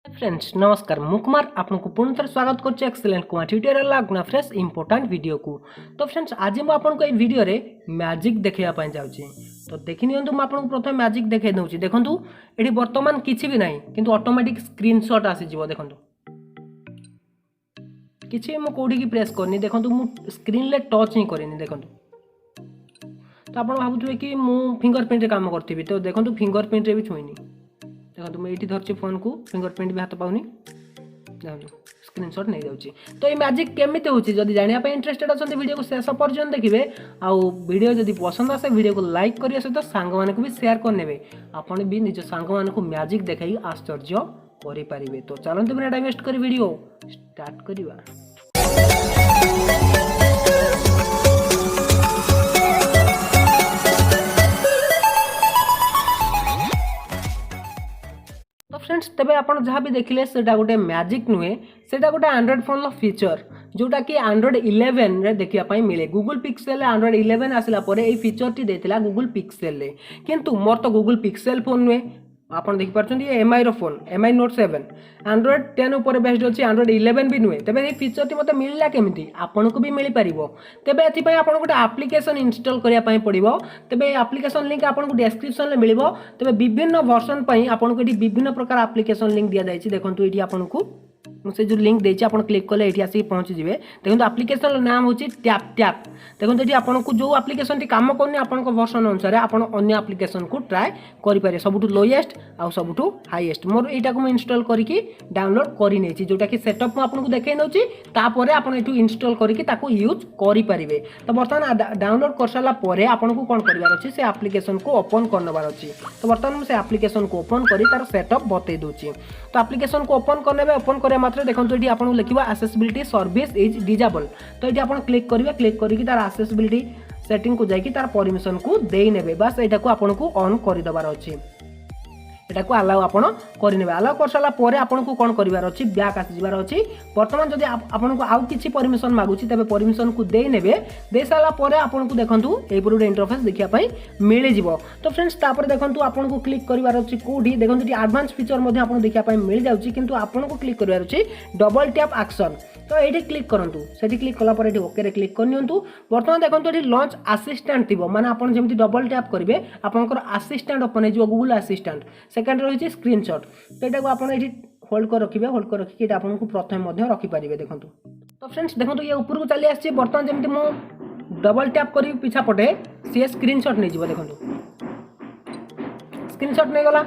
Friends नमस्कार मु कुमार आपको पुणी थे स्वागत कर excellent Kumar tutorial लागुना fresh important video को। तो फ्रेंड्स आज मुझे आपको ये वीडियो रे मैजिक देखापी जाऊँगी। तो देखी नियंतु मु आपको प्रथम मैजिक देखे दूसरी। देखूँ ये बर्तमान किसी भी नहीं किंतु ऑटोमेटिक स्क्रीनशॉट आसीज। देखो किसी मुझे कौटी की प्रेस करनी। देखो मुझे स्क्रीन ले टच ही करनी। देखो तो आप भावुए कि मुझे फिंगरप्रिंट रे काम करी। तो देखो फिंगरप्रिंट रे भी छुईनी। देखो मुझे ये धरती फोन को फिंगरप्रिंट भी हाथ पाऊनी। स्क्रीनशॉट नहीं जाऊँगी। तो ये मैजिक केमी होची जदि जानिया इंटरेस्टेड अच्छा वीडियो को शेष पर्यटन देखिए। आउ वीडियो जदि पसंद आसे वीडियो को लाइक करने सहित सांग मानक भी शेयर करने। आपन भी निज सांग मानक मैजिक देखाई आश्चर्य करें। तो चलते बिना टाइम वेस्ट कर वीडियो स्टार्ट करवा। तो फ्रेंड्स तेबे आपण जहाँ भी देखिले सेटा गोटे मैजिक नुहे। सेटा गोटे एंड्रॉइड फोन फीचर जोटा कि एंड्रॉइड 11 रे देखिया पाई मिले। गूगल पिक्सेल एंड्रॉइड 11 आसला परे ए फीचर टी देथिला गूगल पिक्सेल रे। किंतु मोर तो गूगल पिक्सेल फोन नुहे। आपन देख पारछन ये एमआई रो फोन एमआई नोट 7 एंड्रॉइड 10 ऊपर बेस्ड अछि। एंड्रॉइड 11 भी नुहे। तबे ए फीचर टी मते मिलला केमिति आपन को भी मिली परिबो। तबे एथि पय आपन गोटे एप्लीकेशन इंस्टॉल करिया पय पड़िबो। तबे एप्लीकेशन लिंक आपन को डिस्क्रिप्शन ले मिलिबो। तबे विभिन्न वर्जन पय आपन को एठी विभिन्न प्रकार एप्लीकेशन लिंक दिया जायछि। देखंतु एठी आपन को से जो लिंक देछि आपन क्लिक कले एठी आसी पहुंच जिवे। देखंतु एप्लीकेशन नाम होछि टैप टैप। देखंतु एठी आपन को जो एप्लीकेशन टी काम करनी आपन को वर्जन अनुसार आपन अन्य एप्लीकेशन को ट्राई करि पारे। सबुटु लोएस्ट आ सबुटु हाईएस्ट मोर एटा को इंस्टॉल करिकि डाउनलोड करि नेछि। जोटा कि सेटअप आपन को देखाइ नउछि। तापरे आपन एठु इंस्टॉल करिकि ताको यूज करि पारिबे। तो वर्तमान डाउनलोड कर साला परे आपन को कोन करिवार अछि से एप्लीकेशन को ओपन करनबार अछि। तो वर्तमान से एप्लीकेशन को ओपन करी तार सेटअप बतै दोछि। तो एप्लीकेशन को ओपन करनेबे। ओपन करे मात्र देखंतु एठी आपन लिखिबा एक्सेसिबिलिटी सर्विस इज डिसेबल। तो एठी आपन क्लिक करिवे। क्लिक करिकि तार एक्सेसिबिलिटी सेटिंग को जाइकि तार परमिशन को देई नेबे। बस एटा को आपन को ऑन करि दबार अछि। एटा को अलाउ आपन करिनेबे। अलाउ कर साला परे आपन को कोन करिवार अछि बैक आसी जिवार अछि। वर्तमान जदि आपन को आउ किछि परमिशन मागुछि तबे परमिशन को देई नेबे। दे साला परे आपन को देखंतु ए पुरो इंटरफेस देखिया पई मिलि जिवो। तो फ्रेंड्स तापर देखंतु आपन को क्लिक करिवार अछि कोडी। देखंतु एटी एडवांस फीचर मध्ये आपन देखिया पई मिल जाउछि। किंतु आपन को क्लिक करिवार अछि डबल टैप एक्शन। तो ये क्लिक करंतु। सेठी क्लिक कला पर ओके रे क्लिक करनियंतु। वर्तमान देखंतु एठी लॉन्च असिस्टेंट थिबो। माने आपन जेमति डबल टैप करिवे आपनकर असिस्टेंट ओपन हे जिवो गूगल असिस्टेंट। सेकंड रहिछि स्क्रीनशॉट। तो एटा को आपन एठी होल्ड कर रखिबे। होल्ड कर रखि एटा आपन को प्रथम मध्ये रखि परिबे। देखंतु तो फ्रेंड्स देखंतु ये ऊपर को चली आछि। वर्तमान जेमति मो डबल टैप करी पीछा पटे से स्क्रीनशॉट नै जिवो। देखंतु स्क्रीनशॉट नै गला।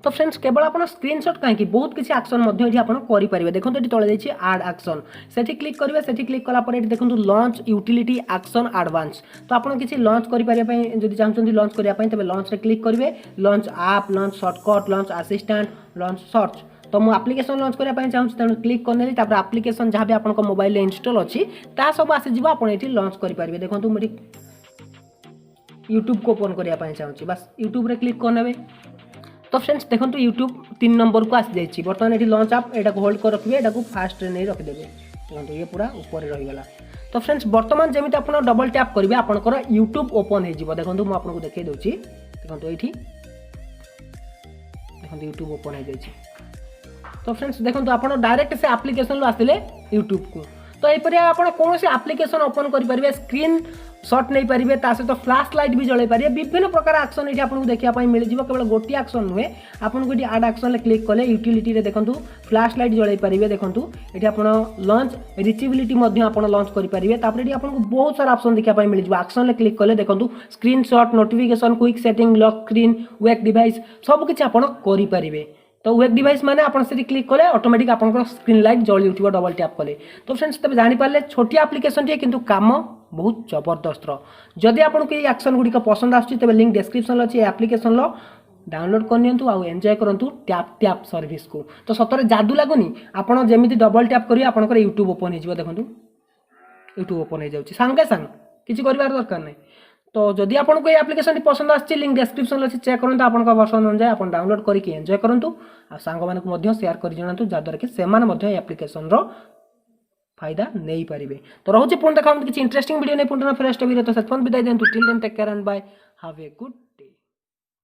तो फ्रेंड्स केवल आप स्क्रीनशॉट कहीं बहुत किसी एक्शन करें। देखो ये तले जाइए आड एक्शन से क्लिक करेंगे। से क्लिक कला देखो लॉन्च यूटिलिटी एक्शन एडवांस। तो आप किसी लॉन्च करेंगे जब चाहते लॉन्च करने तेज लॉन्च रे क्लिक करेंगे। Launch app launch shortcut launch assistant launch search. तो मुझे एप्लीकेशन लॉन्च करने चाहूँ तेणु क्लिक करने एप्लीकेशन जहाँ भी आप मोबाइल इंस्टॉल अच्छी ता सब आसीज आप लॉन्च करेंगे। देखो मुझे यूट्यूब को ओपन करने चाहूँगी। बस यूट्यूब रे क्लिक करने। तो फ्रेंड्स देखो यूट्यूब 3 नंबर को आसी जाइए। बर्तमान ये लॉन्च आप एटा को होल्ड कर रखिए। एटा को फास्ट नहीं रखिदेवे। देखो ये पूरा ऊपर रहीगला। तो फ्रेंड्स बर्तमान जमी आप डबल टैप करेंगे आपंकर यूट्यूब ओपन हो। देखो मुझे आपको देखा दूसरी। देखो ये देखो यूट्यूब ओपन हो जाए। तो फ्रेंड्स देखो आप डायरेक्ट से एप्लीकेशन आसिले यूट्यूब को। तो यहपर आप कौन से एप्लीकेशन ओपन करेंगे स्क्रीन शॉट नहीं पारे। सहित फ्लैश लाइट भी जलाई पारे। विभिन्न प्रकार एक्शन ये आपको देखा मिल जाए। केवल गोटे एक्शन नुहे आपको ये आड एक्शन क्लिक कले यूटिलिटी रे देखो फ्लैश लाइट जलाई पारे। देखो ये आप लॉन्च रिचेबिलिटी लॉन्च करेंगे। ये आपको बहुत सारा ऑप्शन देखा मिल जाए। एक्शन क्लिक कले देखो screenshot notification quick setting lock screen wake device सबकि आप करेंगे। तो वेब डिवाइस माने आपन से क्लिक कले ऑटोमेटिक आपन स्क्रीन लाइट जली उठिबो डबल टैप कले। तो फ्रेंड्स तबे जानि पारले छोटी एप्लीकेशन टी किंतु काम बहुत जबरदस्त। जदि आपन को ये एक्शन गुडी का पसंद आछी तबे लिंक डिस्क्रिप्शन अछि। एप्लीकेशन लो डाउनलोड करनियंतु आ एंजॉय करंतु टैप टैप सर्विस को। तो सतरे जादू लागुनी आपन जेमिति डबल टैप करी आपन यूट्यूब ओपन हो। देखंतु यूट्यूब ओपन हो जाउची संगे संग किछि करिवार दरकार नै। तो जदि आपको ये एप्लीकेशन पसंद आछि लिंक डिस्क्रिप्शन अच्छी चेक करूँ। आपन वर्जन अनुसार आप डाउनलोड करके एंजॉय करूँ। आ सांग मानक शेयर कर जनातु जहाँद्वारा कि से एप्लीकेशन फायदा नहीं पारे। तो रोचे पुणी देखा किसी इंटरेस्टिंग वीडियो नहीं पुणी फ्रेश वीडियो। तो से विदाय दिखाँ। Till then take care and bye have a good